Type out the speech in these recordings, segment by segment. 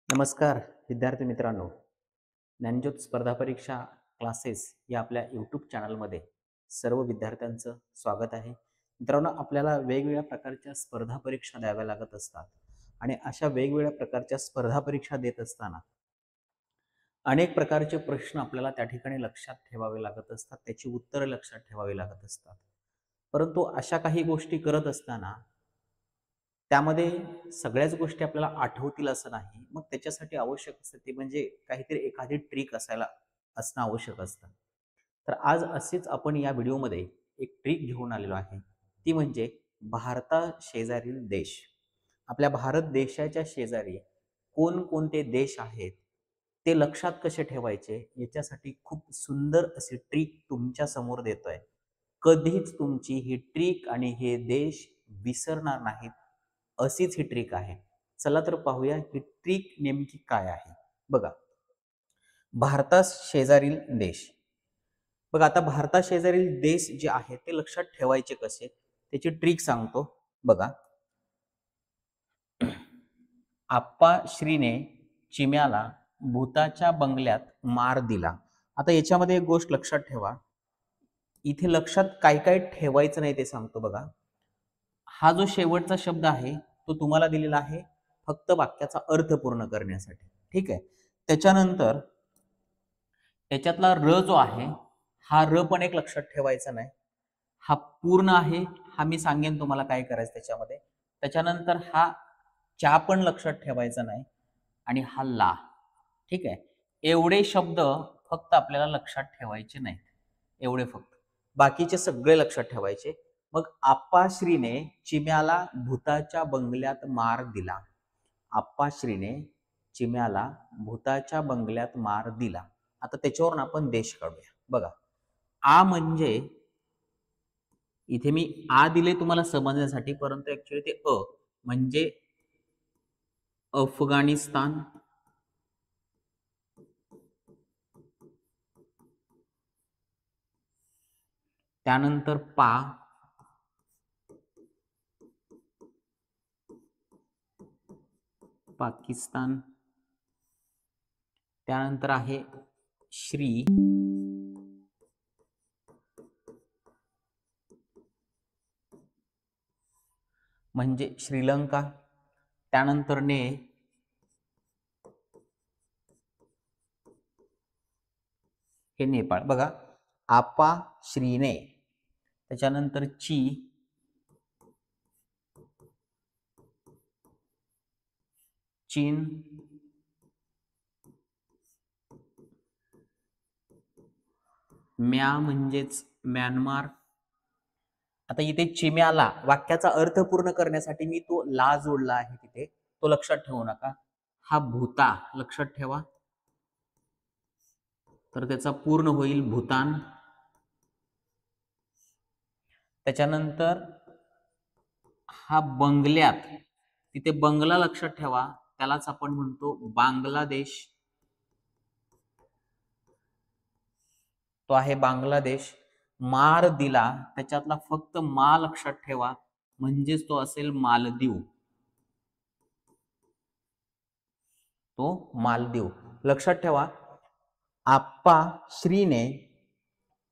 नमस्कार विद्यार्थी मित्रांनो, ज्ञानज्योत स्पर्धा परीक्षा क्लासेस या आपल्या यूट्यूब चॅनलमध्ये सर्व विद्यार्थ्यांचं स्वागत आहे. मित्रांनो, आपल्याला वेगवेगळ्या प्रकारच्या स्पर्धा परीक्षा द्याव्या लागत असतात आणि अशा वेगवेगळ्या प्रकारच्या स्पर्धा परीक्षा देत असताना अनेक प्रकारचे प्रश्न आपल्याला त्या ठिकाणी लक्षात ठेवावे लागत असतात, त्याची उत्तरं लक्षात ठेवावी लागत असतात. परंतु अशा काही गोष्टी करत असताना त्यामध्ये सगळ्याच गोष्टी आपल्याला आठवतील असं नाही. मग त्याच्यासाठी आवश्यक असतं ते म्हणजे काहीतरी एखादी ट्रिक असणं आवश्यक असतं. तर आज असेच आपण या व्हिडिओमध्ये एक ट्रिक घेऊन आलेलो आहे. ती म्हणजे भारताशेजारील देश. आपल्या भारत देशाच्या शेजारी कोणकोणते देश आहेत, ते लक्षात कसे ठेवायचे याच्यासाठी खूप सुंदर अशी ट्रिक तुमच्या समोर देतोय. कधीच तुमची ही ट्रिक आणि हे देश विसरणार नाहीत, अशीच ही ट्रिक आहे. चला तर पाहूया ही ट्रिक नेमकी काय आहे. बघा, भारतास शेजारील देश. बघा, आता भारताशेजारील देश जे आहेत ते लक्षात ठेवायचे कसे, त्याची ट्रिक सांगतो. बघा, आप्पाश्रीने चिम्याला भूताच्या बंगल्यात मार दिला. आता याच्यामध्ये एक गोष्ट लक्षात ठेवा. इथे लक्षात काय काय ठेवायचं नाही ते सांगतो. बघा, हा जो शेवटचा शब्द आहे तो तुम्हाला दिलेला आहे फक्त वाक्याचा अर्थ पूर्ण करण्यासाठी. ठीक आहे. त्याच्यानंतर त्याच्यातला र जो आहे, हा र पण एक लक्षात ठेवायचा नाही. हा पूर्ण आहे, हा मी सांगेन तुम्हाला काय करायचं त्याच्यामध्ये. त्याच्यानंतर हा च्या पण लक्षात ठेवायचा नाही आणि हा ला. ठीक आहे. एवढे शब्द फक्त आपल्याला लक्षात ठेवायचे नाहीत. एवढे फक्त. बाकीचे सगळे लक्षात ठेवायचे. मग आप्पाश्रीने चिम्याला भूताच्या बंगल्यात मार दिला. आप्पाश्रीने चिम्याला भूताच्या बंगल्यात मार दिला. आता त्याच्यावरून आपण देश काढूया. बघा, आ म्हणजे इथे मी आ दिले तुम्हाला समजण्यासाठी, परंतु ऍक्च्युली ते अ म्हणजे अफगाणिस्तान. त्यानंतर पा पाकिस्तान. त्यानंतर आहे श्री म्हणजे श्रीलंका. त्यानंतर ने हे नेपाळ. बघा, आपा श्रीने, त्याच्यानंतर ची चीन, म्या म्हणजेच म्यानमार. आता इथे चिम्याला वाक्याचा अर्थ पूर्ण करण्यासाठी मी तो ला जोडला आहे तिथे, तो लक्षात ठेवू नका. हा भूता लक्षात ठेवा, तर त्याचा पूर्ण होईल भूतान. त्याच्यानंतर हा बंगल्यात, तिथे बंगला लक्षात ठेवा, त्यालाच आपण म्हणतो बांगलादेश. तो आहे बांगलादेश. मार दिला, त्याच्यातला फक्त मा लक्षात ठेवा, म्हणजेच तो असेल मालदीव. तो मालदीव लक्षात ठेवा. आप्पा श्रीने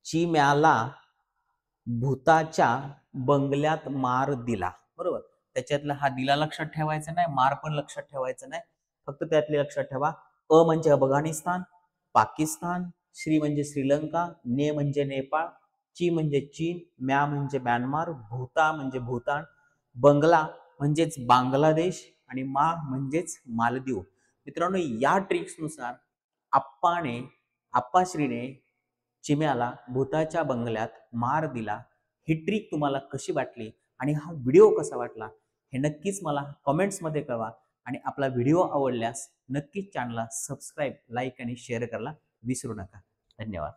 चिम्याला भूताच्या बंगल्यात मार दिला. बरोबर. त्याच्यातला हा दिला लक्षात ठेवायचा नाही, मार पण लक्षात ठेवायचं नाही. फक्त त्यातले लक्षात ठेवा. अ म्हणजे अफगाणिस्तान, पाकिस्तान, श्री म्हणजे श्रीलंका, ने म्हणजे नेपाळ, ची म्हणजे चीन, म्या म्हणजे म्यानमार, भूता म्हणजे भूतान, बंगला म्हणजेच बांगलादेश आणि मा म्हणजेच मालदीव. मित्रांनो, या ट्रिक्सनुसार आप्पाश्रीने चिम्याला भूताच्या बंगल्यात मार दिला. ही ट्रिक तुम्हाला कशी वाटली आणि हा व्हिडिओ कसा वाटला हे नक्कीच मला कमेंट्समध्ये कळवा. आणि आपला व्हिडिओ आवडल्यास नक्कीच चॅनलला सबस्क्राईब, लाईक आणि शेअर करायला विसरू नका. धन्यवाद.